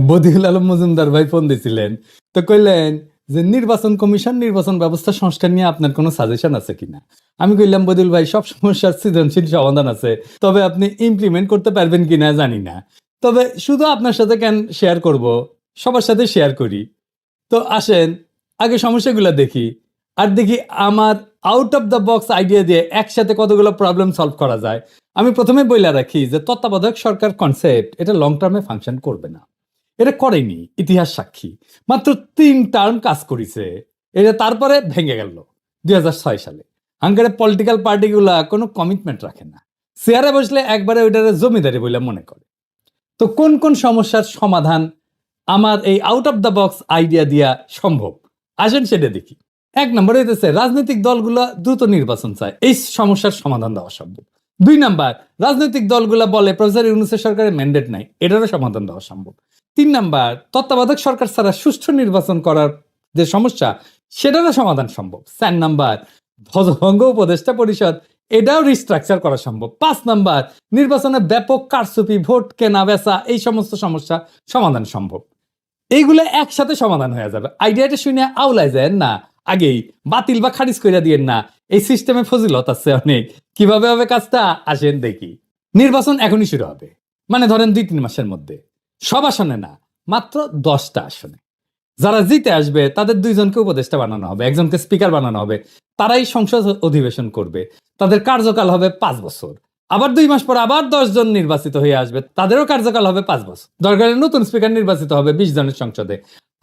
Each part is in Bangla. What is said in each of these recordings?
বদিউল আলম মজুমদার ভাই ফোন দিছিলেন, তো কইলেন যে নির্বাচন কমিশন নির্বাচন ব্যবস্থা সংস্কার নিয়ে আপনার কোনো সাজেশন আছে কিনা। আমি কইলাম বদিউল ভাই সব সমস্যার সৃজনশীল সমাধান আছে, তবে আপনি ইমপ্লিমেন্ট করতে পারবেন কিনা জানি না। তবে শুধু আপনার সাথে কেন শেয়ার করব, সবার সাথে শেয়ার করি। তো আসেন আগে সমস্যাগুলো দেখি, আর দেখি আমার out of the box idea দিয়ে একসাথে কতগুলো প্রবলেম সলভ করা যায়। আমি প্রথমে বইলা রাখি যে তত্ত্বাবধায়ক সরকার কনসেপ্ট এটা লং টার্মে ফাংশন করবে না। এটা করেনি, ইতিহাস সাক্ষী। মাত্র 3 টার্ম কাজ করেছে, এটা তারপরে ভেঙে গেল 2006 সালে। হাঙ্গারের পলিটিক্যাল পার্টিগুলা কোনো কমিটমেন্ট রাখে না, চেয়ারে বসলে একবারে ওইটারে জমিদারি বলে মনে করে। তো কোন কোন সমস্যার সমাধান আমার এই out of the box idea দিয়া সম্ভব, আসেন সেটা দেখি। 1 নম্বর হইতেছে রাজনৈতিক দলগুলা দ্রুত নির্বাচন চায়, এই সমস্যার সমাধান দেওয়া সম্ভব। 2 নম্বর, রাজনৈতিক দলগুলা বলে প্রফেসর ইউনূসের সরকারের ম্যান্ডেট নাই, এটারও সমাধান দেওয়া সম্ভব। 3 নম্বর, তত্ত্বাবধায়ক সরকার ছাড়া সুষ্ঠু নির্বাচন করার যে সমস্যা সেটারও সমাধান সম্ভব। 4 নম্বর, ধ্বজভঙ্গ উপদেষ্টা পরিষদ এটাও রিস্ট্রাকচার করা সম্ভব। 5 নম্বর, নির্বাচনে ব্যাপক কারচুপি, ভোট কেনা বেচা, এই সমস্ত সমস্যা সমাধান সম্ভব। এইগুলো একসাথে সমাধান হয়ে যাবে। আইডিয়াটা শুনে আউলাই যায় না, আগেই বাতিল বা খারিজ করে দিয়েন না, এই সিস্টেমে ফজিলত আছে অনেক। কিভাবে হবে কাজটা আসেন দেখি। নির্বাচন এখনই শুরু হবে, মানে ধরেন 2-3 মাসের মধ্যে। সব আসনে না, মাত্র 10টা আসনে। যারা জিতে আসবে তাদের 2জনকে উপদেষ্টা বানানো হবে, একজনকে স্পিকার বানানো হবে। তারাই সংসদ অধিবেশন করবে, তাদের কার্যকাল হবে 5 বছর। আবার 2 মাস পর আবার 10 জন নির্বাচিত হয়ে আসবে, তাদেরও কার্যকাল হবে 5 বছর। দরকারে নতুন স্পিকার নির্বাচিত হবে 20 জনের সংসদে,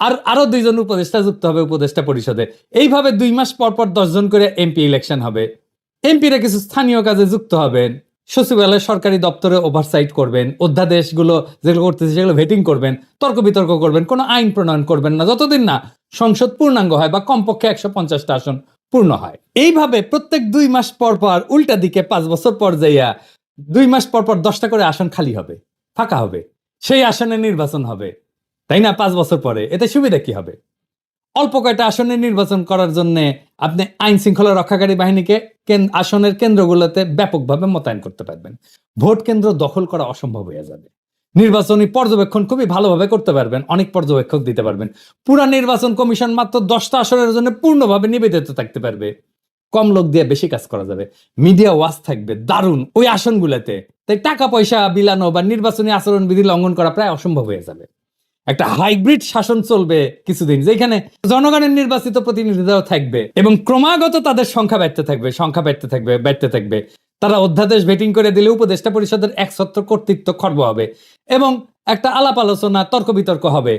আর আরো 2জন উপদেষ্টা যুক্ত হবে উপদেষ্টা পরিষদে। এইভাবে 2 মাস পর পর 10 জন করে এমপি ইলেকশন হবে। এমপিরা কিছু স্থানীয় কাজে যুক্ত হবেন, সচিবালয় সরকারি দপ্তরে ওভারসাইট করবেন, অধ্যাদেশগুলো যেগুলো করতেছে সেগুলো ভেটিং করবেন, তর্ক বিতর্ক করবেন, কোনো আইন প্রণয়ন করবেন না যতদিন না সংসদ পূর্ণাঙ্গ হয় বা কমপক্ষে 150টা আসন পূর্ণ হয়। এইভাবে প্রত্যেক 2 মাস পর পর উল্টা দিকে 5 বছর পর যাইয়া 2 মাস পর পর 10টা করে আসন খালি হবে, ফাঁকা হবে, সেই আসনে নির্বাচন হবে, তাই না? 5 বছর পরে এতে সুবিধা কি হবে? অল্প কয়টা আসনে নির্বাচন করার জন্য আপনি আইন শৃঙ্খলা রক্ষাকারী বাহিনীকে আসনের কেন্দ্রগুলোতে ব্যাপকভাবে মোতায়েন করতে পারবেন। ভোট কেন্দ্র দখল করা অসম্ভব হয়ে যাবে। নির্বাচনী পর্যবেক্ষণ খুবই ভালোভাবে করতে পারবেন, অনেক পর্যবেক্ষক দিতে পারবেন। পুরা নির্বাচন কমিশন মাত্র 10টা আসনের জন্য পূর্ণভাবে নিবেদিত থাকতে পারবে। কম লোক দিয়ে বেশি কাজ করা যাবে। মিডিয়া ওয়াচ থাকবে দারুণ ওই আসনগুলোতে, তাই টাকা পয়সা বিলানো বা নির্বাচনী আচরণবিধি লঙ্ঘন করা প্রায় অসম্ভব হয়ে যাবে। একটা হাইব্রিড শাসন চলবে কিছুদিন, যেখানে জনগণের নির্বাচিত প্রতিনিধিরাও থাকবে এবং ক্রমাগত তাদের সংখ্যা বাড়তে থাকবে। তারা অধ্যাদেশ ভেটিং করে দিলে উপদেষ্টা পরিষদের একছত্র কর্তৃত্ব খর্ব হবে এবং একটা আলাপ আলোচনা তর্ক বিতর্ক হবে,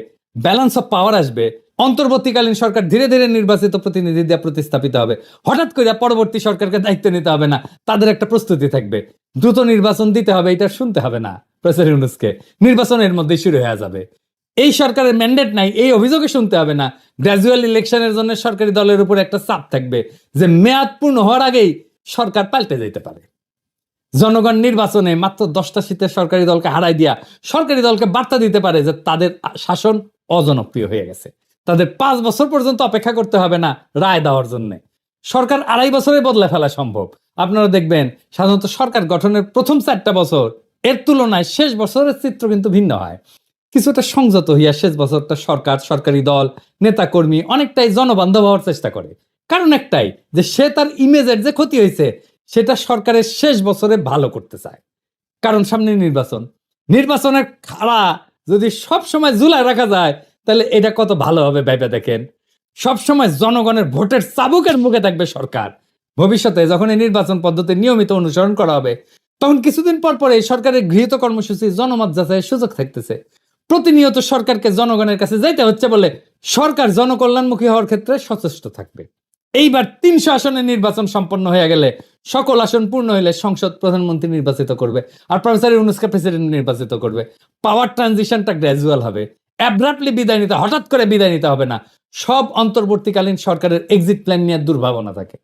ব্যালেন্স অফ পাওয়ার আসবে। অন্তর্বর্তীকালীন সরকার ধীরে ধীরে নির্বাচিত প্রতিনিধি দিয়ে প্রতিস্থাপিত হবে। হঠাৎ করে পরবর্তী সরকারকে দায়িত্ব নিতে হবে না, তাদের একটা প্রস্তুতি থাকবে। দ্রুত নির্বাচন দিতে হবে, এটা শুনতে হবে না প্রফেসর ইউনূসকে, নির্বাচনের মধ্যেই শুরু হয়ে যাবে। এই সরকারের ম্যান্ডেট নাই, এই অভিযোগে শুনতে হবে না। গ্র্যাজুয়াল ইলেকশনের জন্য সরকারি দলের উপর একটা চাপ থাকবে যে মেয়াদ পূর্ণ হওয়ার আগেই সরকার পাল্টে যেতে পারে। জনগণ নির্বাচনে মাত্র 10টা সিটের সরকারি দলকে হারাই দিয়া সরকারি দলকে বার্তা দিতে পারে যে তাদের শাসন অজনপ্রিয় হয়ে গেছে, তাদের 5 বছর পর্যন্ত অপেক্ষা করতে হবে না রায় দেওয়ার জন্য। সরকার 2.5 বছরে বদলে ফেলা সম্ভব। আপনারা দেখবেন সাধারণত সরকার গঠনের প্রথম 4টা বছর এর তুলনায় শেষ বছরের চিত্র কিন্তু ভিন্ন হয়। কিছুটা সংযত হইয়া শেষ বছরটা সরকার, সরকারি দল, নেতা কর্মী অনেকটাই জনবান্ধব হওয়ার চেষ্টা করে। কারণ একটাই, যে সে তার ইমেজের যে ক্ষতি হয়েছে সেটা সরকারের শেষ বছরে ভালো করতে চায়। কারণ সামনে নির্বাচনের খাড়া যদি সব সময় ঝুলায় রাখা যায় তাহলে এটা কত ভালো হবে ভেবে দেখেন। সবসময় জনগণের ভোটের চাবুকের মুখে থাকবে সরকার। ভবিষ্যতে যখন এই নির্বাচন পদ্ধতি নিয়মিত অনুসরণ করা হবে তখন কিছুদিন পর পরে সরকারের গৃহীত কর্মসূচি জনমত যাচাইয়ের সুযোগ থাকতেছে। প্রতিনিয়ত সরকারকে জনগণের কাছে যাইতে হচ্ছে বলে সরকার জনকল্যাণমুখী হওয়ার ক্ষেত্রে সচেষ্ট থাকবে। এইবার 300 আসনে নির্বাচন সম্পন্ন হয়ে গেলে, সকল আসন পূর্ণ হলে সংসদ প্রধানমন্ত্রী নির্বাচিত করবে আর প্রফেসর ইউনূসকে প্রেসিডেন্ট নির্বাচিত করবে। পাওয়ার ট্রানজিশনটা গ্র্যাজুয়াল হবে, অ্যাব্রাপ্টলি বিদায় নিতে, হঠাৎ করে বিদায় নিতে হবে না। সব অন্তর্বর্তীকালীন সরকারের এক্সিট প্ল্যান নিয়ে দুর্ভাবনা থাকে,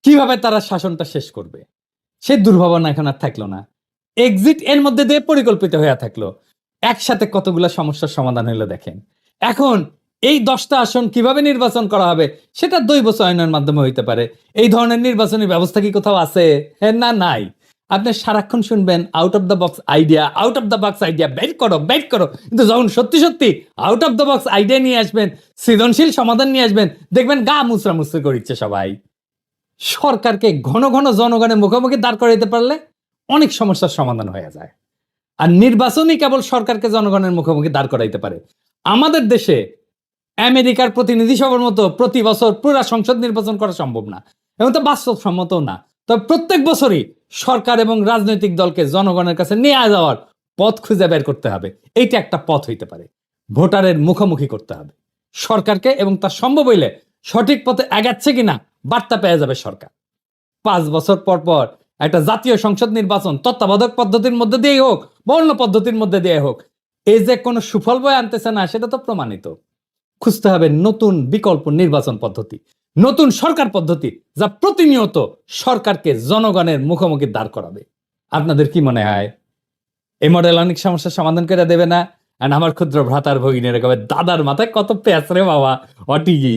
কিভাবে তারা শাসনটা শেষ করবে সেই দুর্ভাবনা এখন আর থাকলো না। এক্সিট এর মধ্যে দিয়ে পরিকল্পিত হয়ে থাকলো। একসাথে কতগুলা সমস্যার সমাধান হলো দেখেন। এখন এই 10টা আসন কিভাবে নির্বাচন করা হবে সেটা দৈব চয়নের মাধ্যমে হইতে পারে। এই ধরনের নির্বাচনী ব্যবস্থা কি কোথাও আছে? হ্যাঁ, না, নাই। আপনি সারাক্ষণ শুনবেন out of the box idea, out of the box idea, বের করো বের করো, কিন্তু যখন সত্যি সত্যি out of the box idea নিয়ে আসবেন, সৃজনশীল সমাধান নিয়ে আসবেন, দেখবেন গা মুচড়া মুচড়ি করিচ্ছে সবাই। সরকারকে ঘন ঘন জনগণের মুখোমুখি দাঁড় করাইতে পারলে অনেক সমস্যার সমাধান হয়ে যায়। আর নির্বাচনই কেবল সরকারকে জনগণের মুখোমুখি দাঁড় করাইতে পারে। আমাদের দেশে আমেরিকার প্রতিনিধি সভার মতো প্রতি বছর পুরা সংসদ নির্বাচন করা সম্ভব না, এবং তো বাস্তবসম্মত না। তবে প্রত্যেক বছরই সরকার এবং রাজনৈতিক দলকে জনগণের কাছে নিয়ে যাওয়ার পথ খুঁজে বের করতে হবে। এইটা একটা পথ হইতে পারে। ভোটারের মুখোমুখি করতে হবে সরকারকে, এবং তা সম্ভব হইলে সঠিক পথে এগাচ্ছে কিনা বার্তা পেয়ে যাবে সরকার। 5 বছর পর পর একটা জাতীয় সংসদ নির্বাচন তত্ত্বাবধায়ক পদ্ধতির মধ্যে দিয়েই হোক বা অন্য পদ্ধতির মধ্যে দিয়ে হোক, এই যে কোনো সুফল বয়ে আনতেছে না সেটা তো প্রমাণিত। খুঁজতে হবে নতুন বিকল্প নির্বাচন পদ্ধতি, নতুন সরকার পদ্ধতি, যা প্রতিনিয়ত সরকারকে জনগণের মুখোমুখি দাঁড় করাবে। আপনাদের কি মনে হয় এই মডেল অনেক সমস্যার সমাধান করে দেবে না? আর আমার ক্ষুদ্র ভ্রাতার ভগিনীর কবে দাদার মাথায় কত প্যাঁচ রে বাবা, অটিকি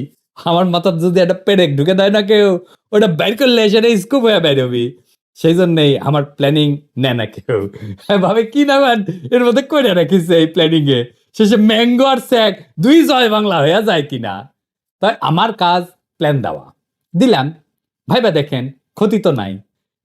আমার মাথার যদি একটা পেরেক ঢুকে দেয় না কেউ, ওটা বের করলে সেটা স্কুপ হয়ে বের হবি। সেই জন্যই আমার প্ল্যানিং নেয় না কেউ, ভাবে কি না এর মধ্যে করে রাখিছে এই প্ল্যানিং এ, শেষে ম্যাঙ্গো আর স্যাক দুই জয় বাংলা হয়ে যায় কিনা। তাই আমার কাজ প্ল্যান দেওয়া, দিলাম, ভাইবা দেখেন, ক্ষতি তো নাই।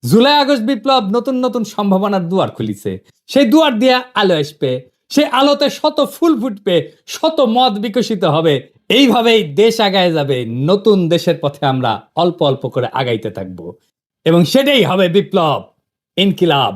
জুলাই আগস্ট বিপ্লব নতুন নতুন সম্ভাবনার দুয়ার খুলিছে, সেই দুয়ার দিয়ে আলো আসবে, সেই আলোতে শত ফুল ফুটবে, শত মত বিকশিত হবে। এইভাবেই দেশ আগায় যাবে, নতুন দেশের পথে আমরা অল্প অল্প করে আগাইতে থাকবো, এবং সেটাই হবে বিপ্লব, ইনকিলাব।